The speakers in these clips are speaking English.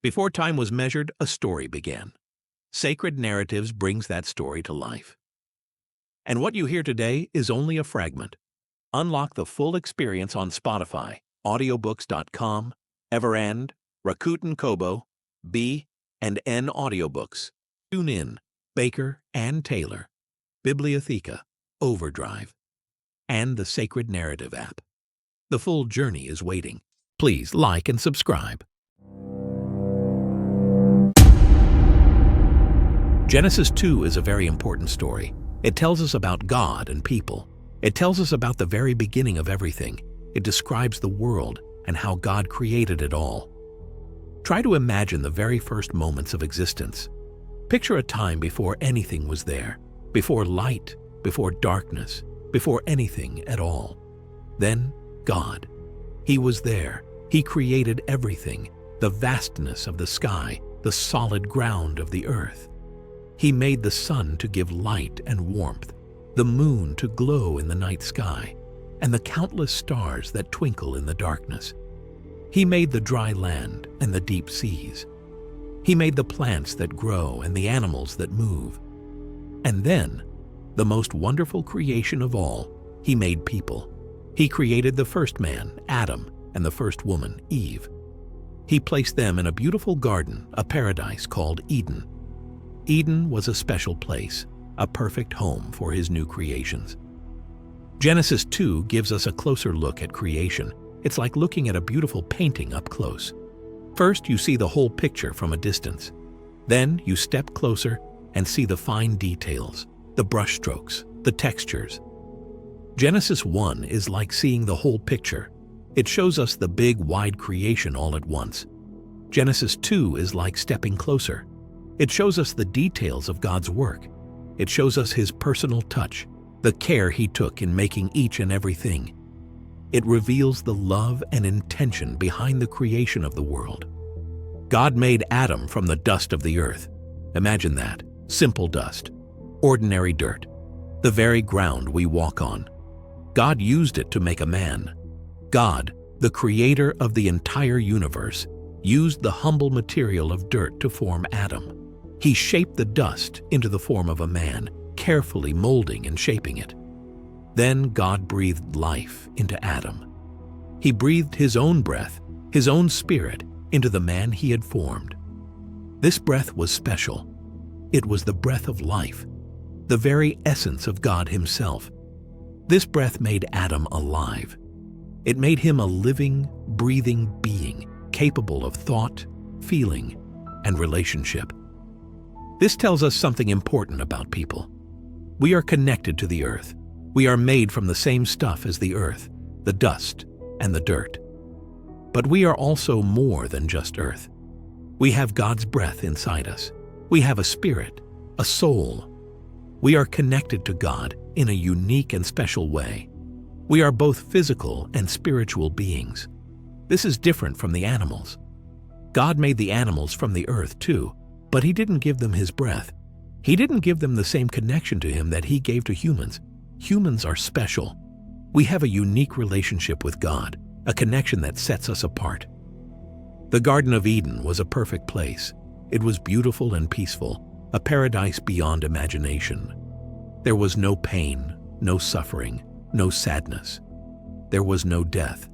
Before time was measured, a story began. Sacred Narratives brings that story to life. And what you hear today is only a fragment. Unlock the full experience on Spotify, audiobooks.com, Everand, Rakuten Kobo, B, and N audiobooks. Tune in, Baker and Taylor, Bibliotheca, Overdrive, and the Sacred Narrative app. The full journey is waiting. Please like and subscribe. Genesis 2 is a very important story. It tells us about God and people. It tells us about the very beginning of everything. It describes the world and how God created it all. Try to imagine the very first moments of existence. Picture a time before anything was there, before light, before darkness, before anything at all. Then, God. He was there. He created everything, the vastness of the sky, the solid ground of the earth. He made the sun to give light and warmth, the moon to glow in the night sky, and the countless stars that twinkle in the darkness. He made the dry land and the deep seas. He made the plants that grow and the animals that move. And then, the most wonderful creation of all, He made people. He created the first man, Adam, and the first woman, Eve. He placed them in a beautiful garden, a paradise called Eden. Eden was a special place, a perfect home for His new creations. Genesis 2 gives us a closer look at creation. It's like looking at a beautiful painting up close. First, you see the whole picture from a distance. Then, you step closer and see the fine details, the brushstrokes, the textures. Genesis 1 is like seeing the whole picture. It shows us the big, wide creation all at once. Genesis 2 is like stepping closer. It shows us the details of God's work. It shows us His personal touch, the care He took in making each and everything. It reveals the love and intention behind the creation of the world. God made Adam from the dust of the earth. Imagine that, simple dust, ordinary dirt, the very ground we walk on. God used it to make a man. God, the creator of the entire universe, used the humble material of dirt to form Adam. He shaped the dust into the form of a man, carefully molding and shaping it. Then God breathed life into Adam. He breathed His own breath, His own spirit, into the man He had formed. This breath was special. It was the breath of life, the very essence of God Himself. This breath made Adam alive. It made him a living, breathing being, capable of thought, feeling, and relationship. This tells us something important about people. We are connected to the earth. We are made from the same stuff as the earth, the dust, and the dirt. But we are also more than just earth. We have God's breath inside us. We have a spirit, a soul. We are connected to God in a unique and special way. We are both physical and spiritual beings. This is different from the animals. God made the animals from the earth too, but He didn't give them His breath. He didn't give them the same connection to Him that He gave to humans. Humans are special. We have a unique relationship with God, a connection that sets us apart. The Garden of Eden was a perfect place. It was beautiful and peaceful, a paradise beyond imagination. There was no pain, no suffering, no sadness. There was no death.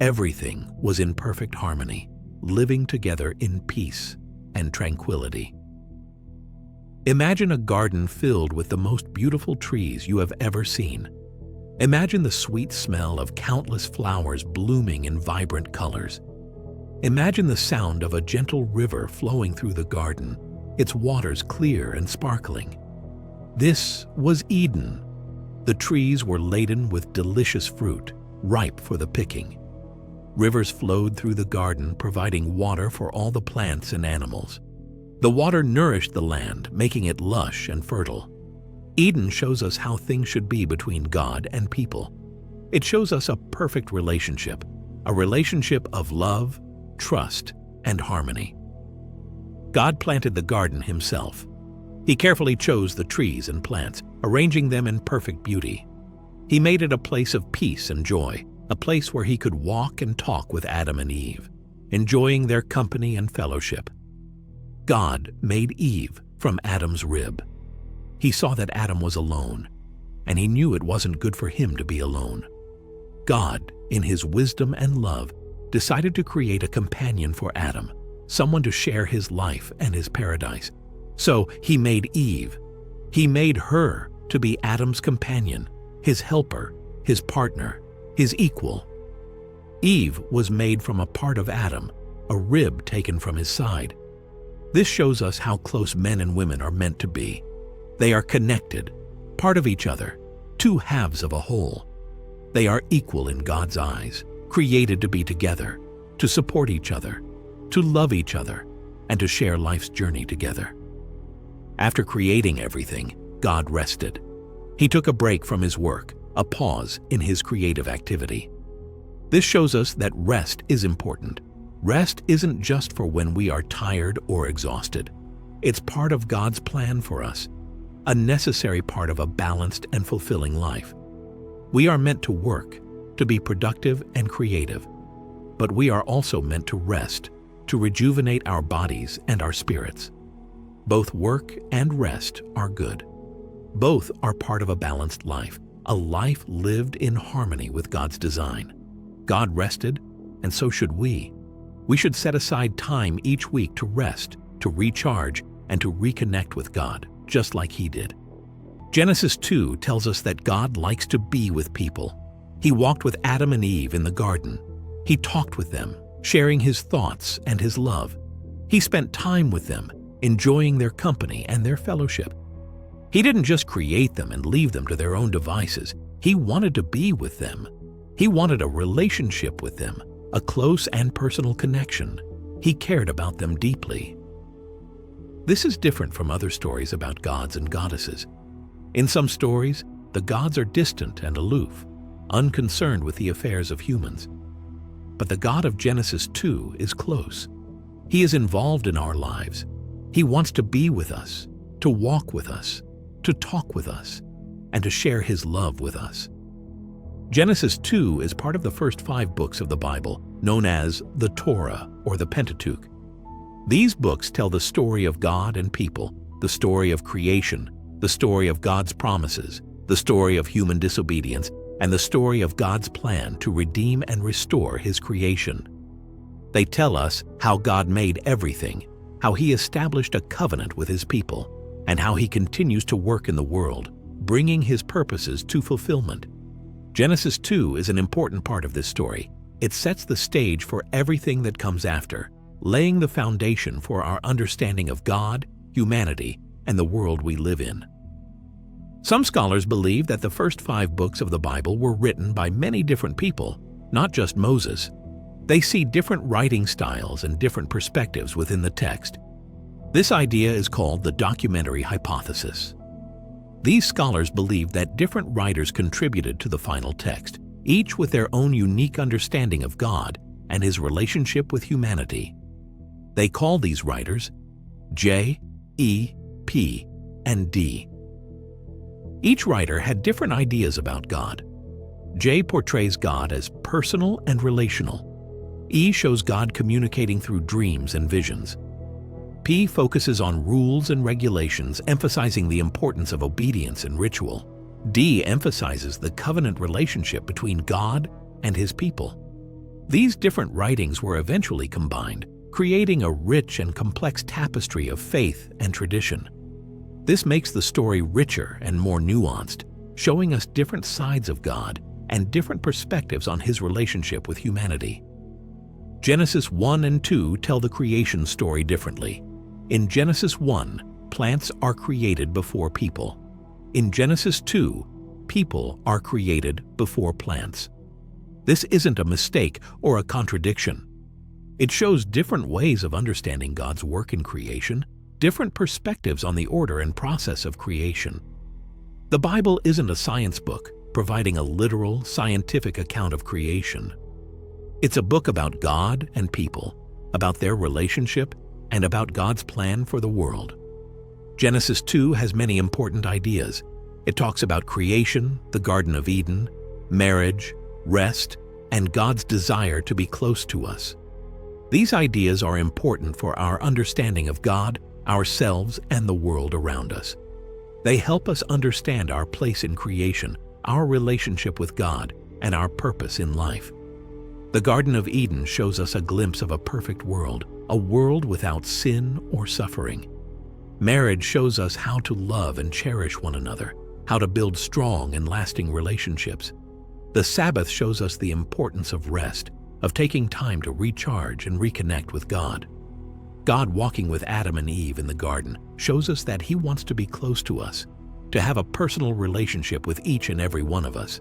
Everything was in perfect harmony, living together in peace and tranquility. Imagine a garden filled with the most beautiful trees you have ever seen. Imagine the sweet smell of countless flowers blooming in vibrant colors. Imagine the sound of a gentle river flowing through the garden, its waters clear and sparkling. This was Eden. The trees were laden with delicious fruit, ripe for the picking. Rivers flowed through the garden, providing water for all the plants and animals. The water nourished the land, making it lush and fertile. Eden shows us how things should be between God and people. It shows us a perfect relationship, a relationship of love, trust, and harmony. God planted the garden Himself. He carefully chose the trees and plants, arranging them in perfect beauty. He made it a place of peace and joy, a place where He could walk and talk with Adam and Eve. enjoying their company and fellowship. God made Eve from Adam's rib. He saw that Adam was alone, and he knew it wasn't good for him to be alone. God, in his wisdom and love, decided to create a companion for Adam, someone to share his life and his paradise. So he made Eve. He made her to be Adam's companion, his helper, his partner, his equal. Eve was made from a part of Adam, a rib taken from his side. This shows us how close men and women are meant to be. They are connected, part of each other, two halves of a whole. They are equal in God's eyes, created to be together, to support each other, to love each other, and to share life's journey together. After creating everything, God rested. He took a break from his work, a pause in his creative activity. This shows us that rest is important. Rest isn't just for when we are tired or exhausted. It's part of God's plan for us, a necessary part of a balanced and fulfilling life. We are meant to work, to be productive and creative, but we are also meant to rest, to rejuvenate our bodies and our spirits. Both work and rest are good. Both are part of a balanced life, a life lived in harmony with God's design. God rested, and so should we. We should set aside time each week to rest, to recharge, and to reconnect with God, just like he did. Genesis 2 tells us that God likes to be with people. He walked with Adam and Eve in the garden. He talked with them, sharing his thoughts and his love. He spent time with them, enjoying their company and their fellowship. He didn't just create them and leave them to their own devices. He wanted to be with them. He wanted a relationship with them, a close and personal connection. He cared about them deeply. This is different from other stories about gods and goddesses. In some stories, the gods are distant and aloof, unconcerned with the affairs of humans. But the God of Genesis 2 is close. He is involved in our lives. He wants to be with us, to walk with us, to talk with us, and to share his love with us. Genesis 2 is part of the first 5 books of the Bible, known as the Torah or the Pentateuch. These books tell the story of God and people, the story of creation, the story of God's promises, the story of human disobedience, and the story of God's plan to redeem and restore his creation. They tell us how God made everything, how he established a covenant with his people, and how he continues to work in the world, bringing his purposes to fulfillment. Genesis 2 is an important part of this story. It sets the stage for everything that comes after, laying the foundation for our understanding of God, humanity, and the world we live in. Some scholars believe that the first 5 books of the Bible were written by many different people, not just Moses. They see different writing styles and different perspectives within the text. This idea is called the documentary hypothesis. These scholars believe that different writers contributed to the final text, each with their own unique understanding of God and his relationship with humanity. They call these writers J, E, P, and D. Each writer had different ideas about God. J portrays God as personal and relational. E shows God communicating through dreams and visions. P focuses on rules and regulations, emphasizing the importance of obedience and ritual. D emphasizes the covenant relationship between God and his people. These different writings were eventually combined, creating a rich and complex tapestry of faith and tradition. This makes the story richer and more nuanced, showing us different sides of God and different perspectives on his relationship with humanity. Genesis 1 and 2 tell the creation story differently. In Genesis 1, plants are created before people. In Genesis 2, people are created before plants. This isn't a mistake or a contradiction. It shows different ways of understanding God's work in creation, different perspectives on the order and process of creation. The Bible isn't a science book providing a literal, scientific account of creation. It's a book about God and people, about their relationship, and about God's plan for the world. Genesis 2 has many important ideas. It talks about creation, the Garden of Eden, marriage, rest, and God's desire to be close to us. These ideas are important for our understanding of God, ourselves, and the world around us. They help us understand our place in creation, our relationship with God, and our purpose in life. The Garden of Eden shows us a glimpse of a perfect world, a world without sin or suffering. Marriage shows us how to love and cherish one another, how to build strong and lasting relationships. The Sabbath shows us the importance of rest, of taking time to recharge and reconnect with God. God walking with Adam and Eve in the garden shows us that He wants to be close to us, to have a personal relationship with each and every one of us.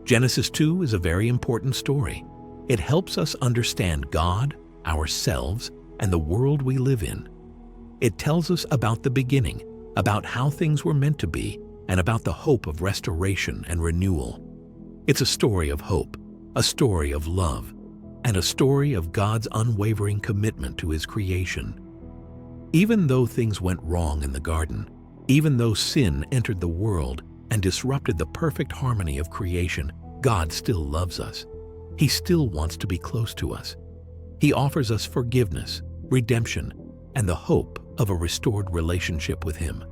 Genesis 2 is a very important story. It helps us understand God, ourselves, and the world we live in. It tells us about the beginning, about how things were meant to be, and about the hope of restoration and renewal. It's a story of hope, a story of love, and a story of God's unwavering commitment to His creation. Even though things went wrong in the garden, even though sin entered the world and disrupted the perfect harmony of creation, God still loves us. He still wants to be close to us. He offers us forgiveness, redemption, and the hope of a restored relationship with Him.